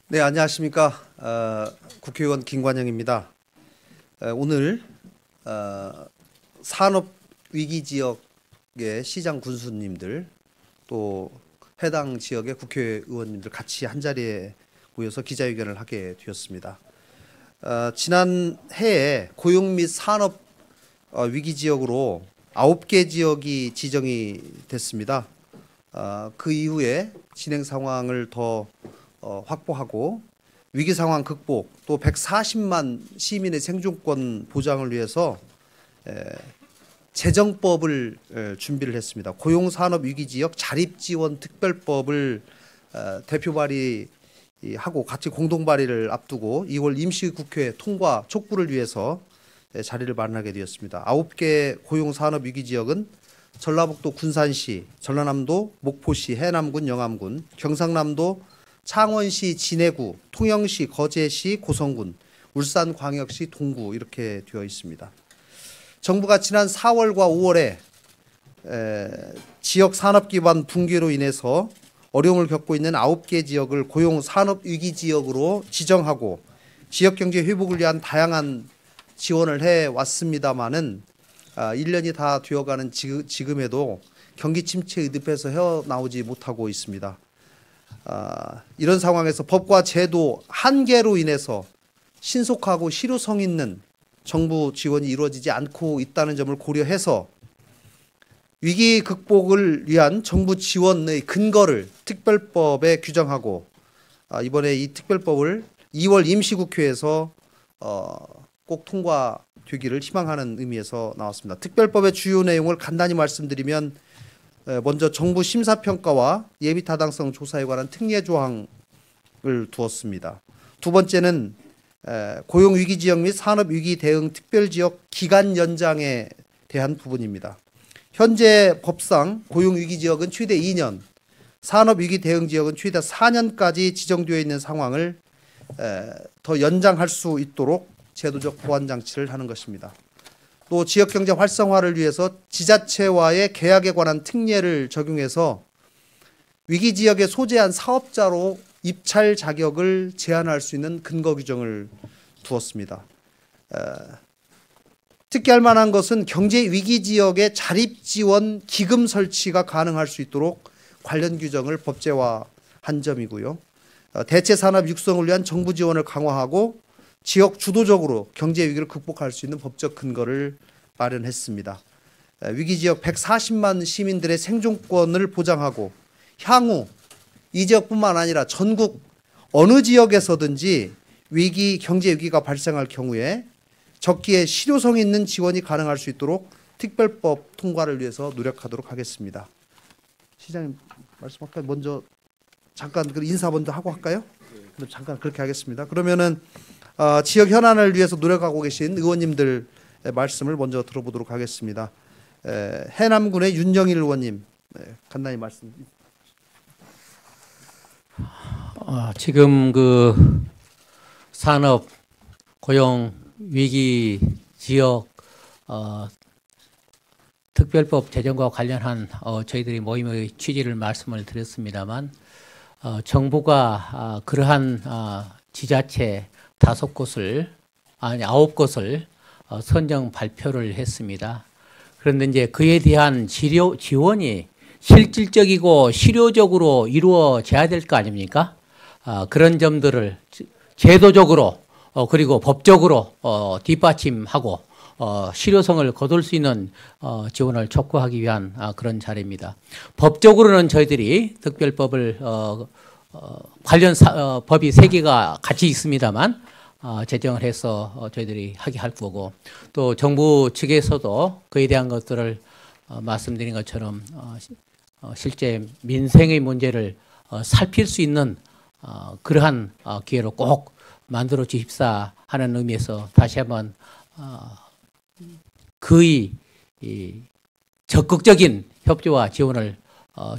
네, 안녕하십니까. 국회의원 김관영입니다. 오늘 산업위기지역의 시장 군수님들 또 해당 지역의 국회의원님들 같이 한자리에 모여서 기자회견을 하게 되었습니다. 지난 해에 고용 및 산업 위기지역으로 9개 지역이 지정이 됐습니다. 그 이후에 진행 상황을 더 확보하고 위기 상황 극복 또 140만 시민의 생존권 보장을 위해서 재정법을 준비를 했습니다. 고용산업위기지역 자립지원특별법을 대표 발의하고 같이 공동 발의를 앞두고 2월 임시국회 통과 촉구를 위해서 자리를 마련하게 되었습니다. 9개 고용산업위기지역은 전라북도 군산시, 전라남도 목포시, 해남군, 영암군, 경상남도 창원시, 진해구, 통영시, 거제시, 고성군, 울산광역시, 동구 이렇게 되어 있습니다. 정부가 지난 4월과 5월에 지역 산업기반 붕괴로 인해서 어려움을 겪고 있는 9개 지역을 고용산업위기지역으로 지정하고 지역경제 회복을 위한 다양한 지원을 해왔습니다마는 1년이 다 되어가는 지금에도 경기 침체의 늪에서 헤어나오지 못하고 있습니다. 이런 상황에서 법과 제도 한계로 인해서 신속하고 실효성 있는 정부 지원이 이루어지지 않고 있다는 점을 고려해서 위기 극복을 위한 정부 지원의 근거를 특별법에 규정하고 이번에 이 특별법을 2월 임시국회에서 꼭 통과되기를 희망하는 의미에서 나왔습니다. 특별법의 주요 내용을 간단히 말씀드리면 먼저 정부 심사평가와 예비타당성 조사에 관한 특례 조항을 두었습니다. 두 번째는 고용위기지역 및 산업위기 대응 특별지역 기간 연장에 대한 부분입니다. 현재 법상 고용위기지역은 최대 2년, 산업위기 대응지역은 최대 4년까지 지정되어 있는 상황을 더 연장할 수 있도록 제도적 보완장치를 하는 것입니다. 또 지역경제 활성화를 위해서 지자체와의 계약에 관한 특례를 적용해서 위기지역에 소재한 사업자로 입찰 자격을 제한할 수 있는 근거 규정을 두었습니다. 특히 할 만한 것은 경제위기지역의 자립지원 기금 설치가 가능할 수 있도록 관련 규정을 법제화한 점이고요. 대체산업 육성을 위한 정부 지원을 강화하고 지역 주도적으로 경제 위기를 극복할 수 있는 법적 근거를 마련했습니다. 위기지역 140만 시민들의 생존권을 보장하고 향후 이 지역뿐만 아니라 전국 어느 지역에서든지 경제 위기가 발생할 경우에 적기에 실효성 있는 지원이 가능할 수 있도록 특별법 통과를 위해서 노력하도록 하겠습니다. 시장님 말씀할까요? 먼저 잠깐 인사 먼저 하고 할까요? 그럼 잠깐 그렇게 하겠습니다. 그러면은 지역 현안을 위해서 노력하고 계신 의원님들 말씀을 먼저 들어보도록 하겠습니다. 해남군의 윤정일 의원님 간단히 말씀. 지금 그 산업 고용 위기 지역 특별법 제정과 관련한 저희들이 모임의 취지를 말씀을 드렸습니다만 정부가 그러한 지자체 9곳을 선정 발표를 했습니다. 그런데 이제 그에 대한 지원이 실질적이고 실효적으로 이루어져야 될 거 아닙니까? 그런 점들을 제도적으로 그리고 법적으로 뒷받침하고 실효성을 거둘 수 있는 지원을 촉구하기 위한 그런 자리입니다. 법적으로는 저희들이 특별법을 관련 법이 3개가 같이 있습니다만 제정을 해서 저희들이 하게 할 거고 또 정부 측에서도 그에 대한 것들을 말씀드린 것처럼 실제 민생의 문제를 살필 수 있는 그러한 기회로 꼭 만들어 주십사 하는 의미에서 다시 한번 거의 적극적인 협조와 지원을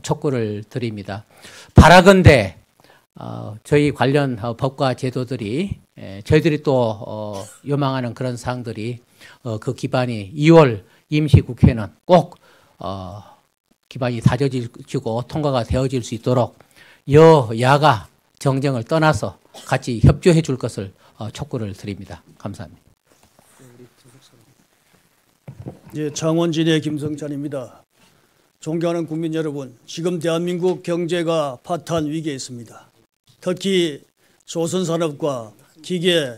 촉구를 드립니다. 바라건대 저희 관련 법과 제도들이 저희들이 또 요망하는 그런 사항들이 그 기반이 2월 임시국회는 꼭 기반이 다져지고 통과가 되어질 수 있도록 여야가 정쟁을 떠나서 같이 협조해 줄 것을 촉구를 드립니다. 감사합니다. 예, 창원진의 김성찬입니다. 존경하는 국민 여러분, 지금 대한민국 경제가 파탄 위기에 있습니다. 특히 조선산업과 기계,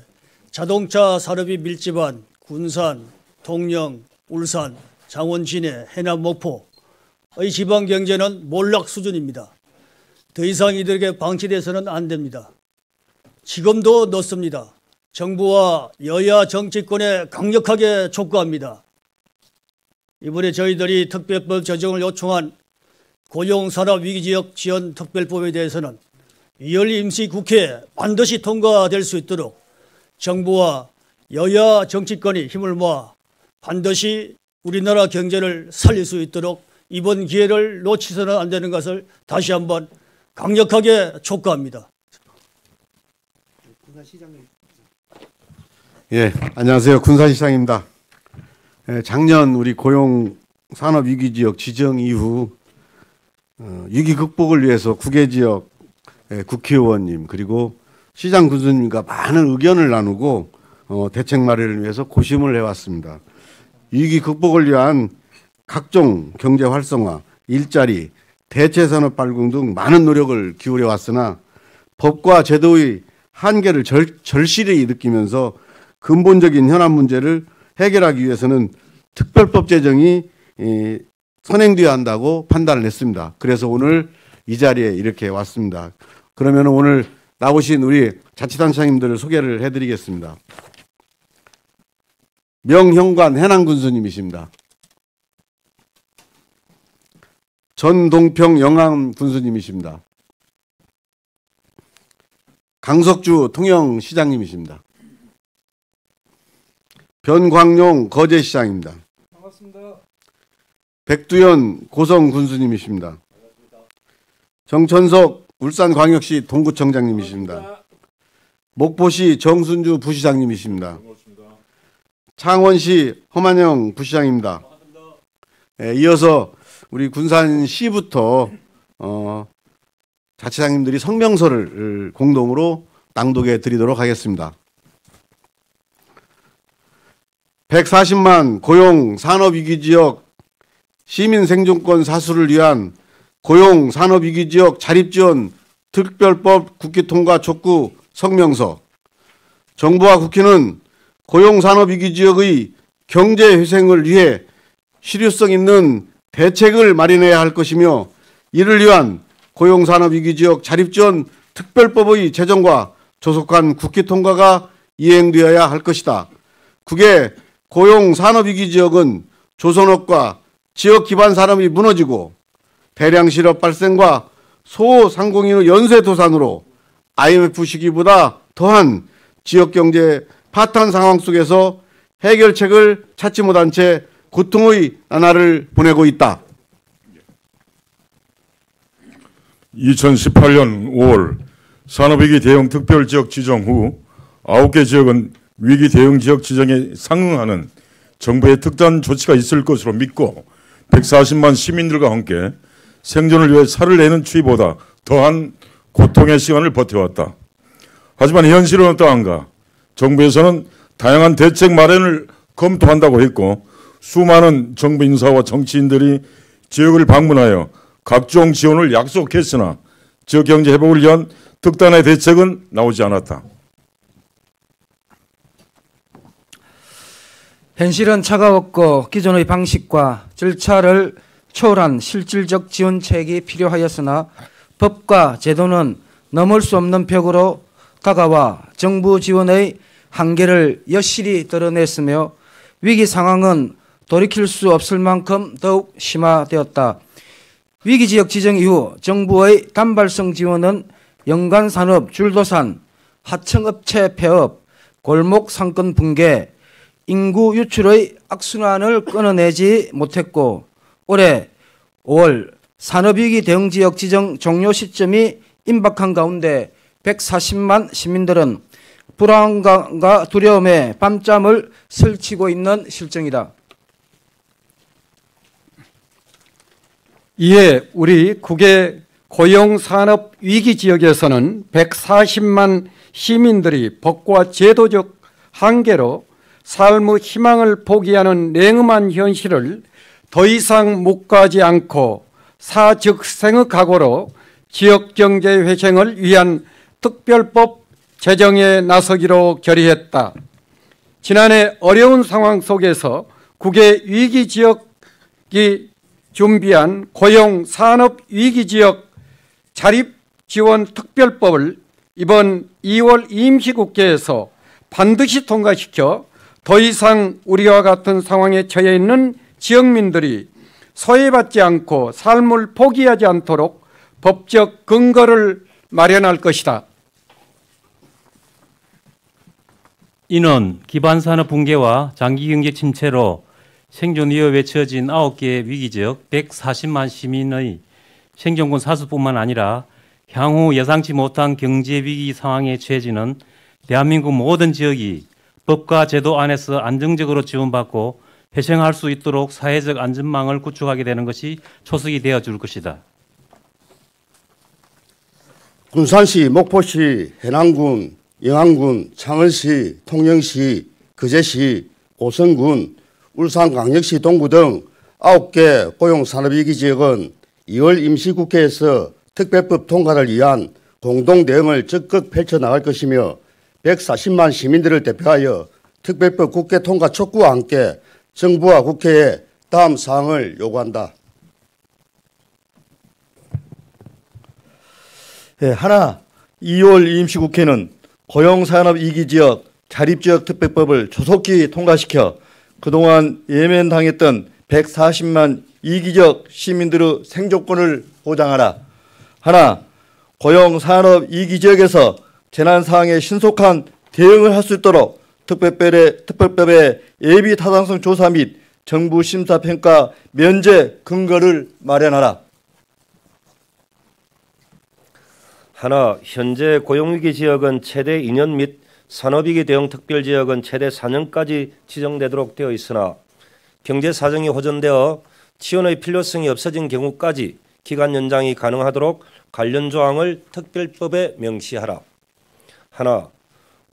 자동차 산업이 밀집한 군산, 통영, 울산, 창원, 진해, 해남, 목포의 지방 경제는 몰락 수준입니다. 더 이상 이들에게 방치돼서는 안 됩니다. 지금도 늦습니다. 정부와 여야 정치권에 강력하게 촉구합니다. 이번에 저희들이 특별법 제정을 요청한 고용산업위기지역 지원 특별법에 대해서는 2월 임시국회에 반드시 통과될 수 있도록 정부와 여야 정치권이 힘을 모아 반드시 우리나라 경제를 살릴 수 있도록 이번 기회를 놓치서는 안 되는 것을 다시 한번 강력하게 촉구합니다. 예, 안녕하세요. 군산시장입니다. 작년 우리 고용 산업 위기 지역 지정 이후 위기 극복을 위해서 국외지역 국회의원님 그리고 시장 군수님과 많은 의견을 나누고 대책 마련을 위해서 고심을 해왔습니다. 위기 극복을 위한 각종 경제 활성화, 일자리, 대체 산업 발굴 등 많은 노력을 기울여 왔으나 법과 제도의 한계를 절실히 느끼면서 근본적인 현안 문제를 해결하기 위해서는 특별법 제정이 선행되어야 한다고 판단을 했습니다. 그래서 오늘 이 자리에 이렇게 왔습니다. 그러면 오늘 나오신 우리 자치단체장님들을 소개를 해드리겠습니다. 명형관 해남군수님이십니다. 전동평 영암군수님이십니다. 강석주 통영시장님이십니다. 변광용 거제시장입니다. 반갑습니다. 백두현 고성군수님이십니다. 반갑습니다. 정천석 울산광역시 동구청장님이십니다. 반갑습니다. 목포시 정순주 부시장님이십니다. 반갑습니다. 창원시 허만영 부시장입니다. 반갑습니다. 예, 이어서 우리 군산시부터 자치장님들이 성명서를 공동으로 낭독해 드리도록 하겠습니다. 140만 고용 산업위기지역 시민생존권 사수를 위한 고용 산업위기지역 자립지원 특별법 국회 통과 촉구 성명서. 정부와 국회는 고용 산업위기지역의 경제회생을 위해 실효성 있는 대책을 마련해야 할 것이며 이를 위한 고용 산업위기지역 자립지원 특별법의 제정과 조속한 국회 통과가 이행되어야 할 것이다. 국외 고용 산업위기 지역은 조선업과 지역 기반 산업이 무너지고 대량 실업 발생과 소상공인의 연쇄 도산으로 IMF 시기보다 더한 지역 경제 파탄 상황 속에서 해결책을 찾지 못한 채 고통의 나날을 보내고 있다. 2018년 5월 산업위기 대응 특별지역 지정 후 9개 지역은 위기 대응 지역 지정에 상응하는 정부의 특단 조치가 있을 것으로 믿고 140만 시민들과 함께 생존을 위해 살을 내는 추위보다 더한 고통의 시간을 버텨왔다. 하지만 현실은 어떠한가? 정부에서는 다양한 대책 마련을 검토한다고 했고 수많은 정부 인사와 정치인들이 지역을 방문하여 각종 지원을 약속했으나 지역 경제 회복을 위한 특단의 대책은 나오지 않았다. 현실은 차가웠고 기존의 방식과 절차를 초월한 실질적 지원책이 필요하였으나 법과 제도는 넘을 수 없는 벽으로 다가와 정부 지원의 한계를 여실히 드러냈으며 위기 상황은 돌이킬 수 없을 만큼 더욱 심화되었다. 위기지역 지정 이후 정부의 단발성 지원은 연간산업 줄도산, 하청업체 폐업, 골목 상권 붕괴, 인구 유출의 악순환을 끊어내지 못했고 올해 5월 산업위기 대응지역 지정 종료 시점이 임박한 가운데 140만 시민들은 불안감과 두려움에 밤잠을 설치고 있는 실정이다. 이에 우리 국외 고용산업 위기지역에서는 140만 시민들이 법과 제도적 한계로 삶의 희망을 포기하는 냉엄한 현실을 더 이상 묵과하지 않고 사즉생의 각오로 지역경제 회생을 위한 특별법 제정에 나서기로 결의했다. 지난해 어려운 상황 속에서 국외 위기지역이 준비한 고용 산업 위기지역 자립지원특별법을 이번 2월 임시국회에서 반드시 통과시켜 더 이상 우리와 같은 상황에 처해 있는 지역민들이 소외받지 않고 삶을 포기하지 않도록 법적 근거를 마련할 것이다. 이는 기반산업 붕괴와 장기경제 침체로 생존 위협에 처해진 9개의 위기지역 140만 시민의 생존권 사수뿐만 아니라 향후 예상치 못한 경제 위기 상황에 처해지는 대한민국 모든 지역이 법과 제도 안에서 안정적으로 지원받고 회생할 수 있도록 사회적 안전망을 구축하게 되는 것이 초석이 되어줄 것이다. 군산시, 목포시, 해남군, 영암군, 창원시, 통영시, 거제시, 고성군, 울산광역시 동구 등 9개 고용산업위기지역은 2월 임시국회에서 특별법 통과를 위한 공동 대응을 적극 펼쳐나갈 것이며 140만 시민들을 대표하여 특별법 국회 통과 촉구와 함께 정부와 국회에 다음 사항을 요구한다. 하나, 2월 임시국회는 고용산업위기지역 자립지역 특별법을 조속히 통과시켜 그동안 예면당했던 140만 이기적 시민들의 생존권을 보장하라. 하나, 고용산업위기지역에서 재난상황에 신속한 대응을 할 수 있도록 특별법의 예비타당성 조사 및 정부 심사평가 면제 근거를 마련하라. 하나, 현재 고용위기 지역은 최대 2년 및 산업위기 대응 특별지역은 최대 4년까지 지정되도록 되어 있으나 경제사정이 호전되어 지원의 필요성이 없어진 경우까지 기간 연장이 가능하도록 관련 조항을 특별법에 명시하라. 하나,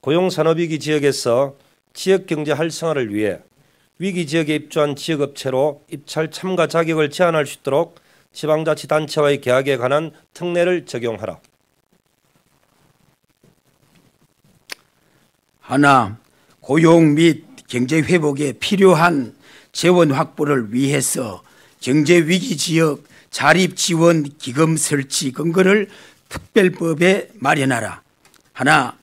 고용산업위기 지역에서 지역경제 활성화를 위해 위기지역에 입주한 지역업체로 입찰 참가 자격을 제한할 수 있도록 지방자치단체와의 계약에 관한 특례를 적용하라. 하나, 고용 및 경제 회복에 필요한 재원 확보를 위해서 경제위기지역 자립지원기금 설치 근거를 특별법에 마련하라. 하나,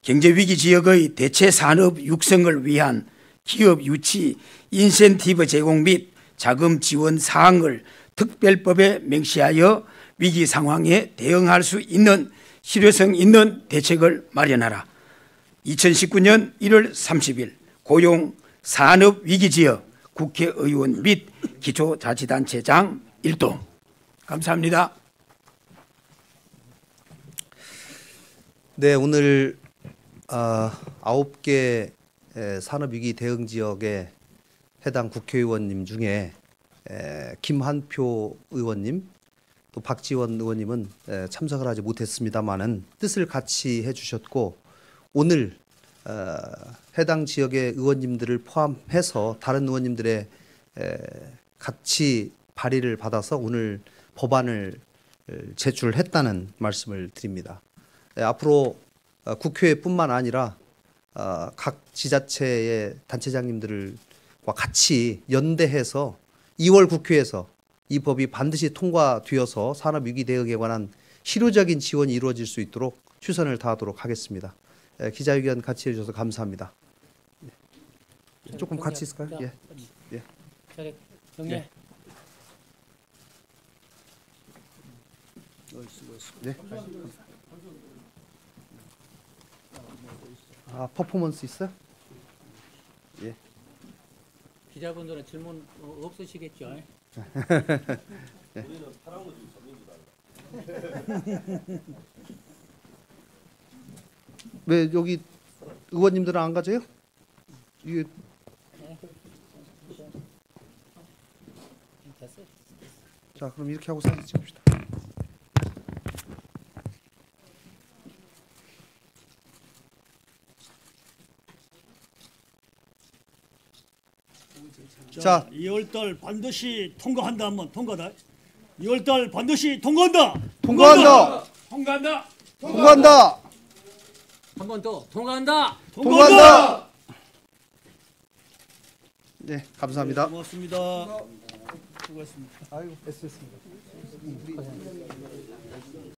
경제위기지역의 대체산업 육성을 위한 기업 유치 인센티브 제공 및 자금 지원 사항을 특별법에 명시하여 위기 상황에 대응할 수 있는 실효성 있는 대책을 마련하라. 2019년 1월 30일 고용 산업위기지역 국회의원 및 기초자치단체장 1동. 감사합니다. 네, 오늘 9개 산업위기 대응 지역에 해당 국회의원님 중에 김한표 의원님 또 박지원 의원님은 참석을 하지 못했습니다마는 뜻을 같이 해주셨고 오늘 해당 지역의 의원님들을 포함해서 다른 의원님들의 같이 발의를 받아서 오늘 법안을 제출했다는 말씀을 드립니다. 앞으로 국회뿐만 아니라 각 지자체의 단체장님들과 같이 연대해서 2월 국회에서 이 법이 반드시 통과되어서 산업위기 대응에 관한 실효적인 지원이 이루어질 수 있도록 최선을 다하도록 하겠습니다. 기자회견 같이 해주셔서 감사합니다. 조금 같이 있을까요? 예. 예. 정리. 네. 퍼포먼스 있어요? 예. 기자분들은 질문 없으시겠죠? 예. 왜 여기 의원님들은 안 가져요? 이게 자, 그럼 이렇게 하고 사진 찍읍시다. 자, 2월달 반드시 통과한다. 한번 통과다. 2월달 반드시 통과한다. 통과한다. 통과한다. 통과한다. 한 번 더 통과한다. 통과한다. 네, 감사합니다. 고맙습니다. 수고하셨습니다. 아이고, 애쓰셨습니다.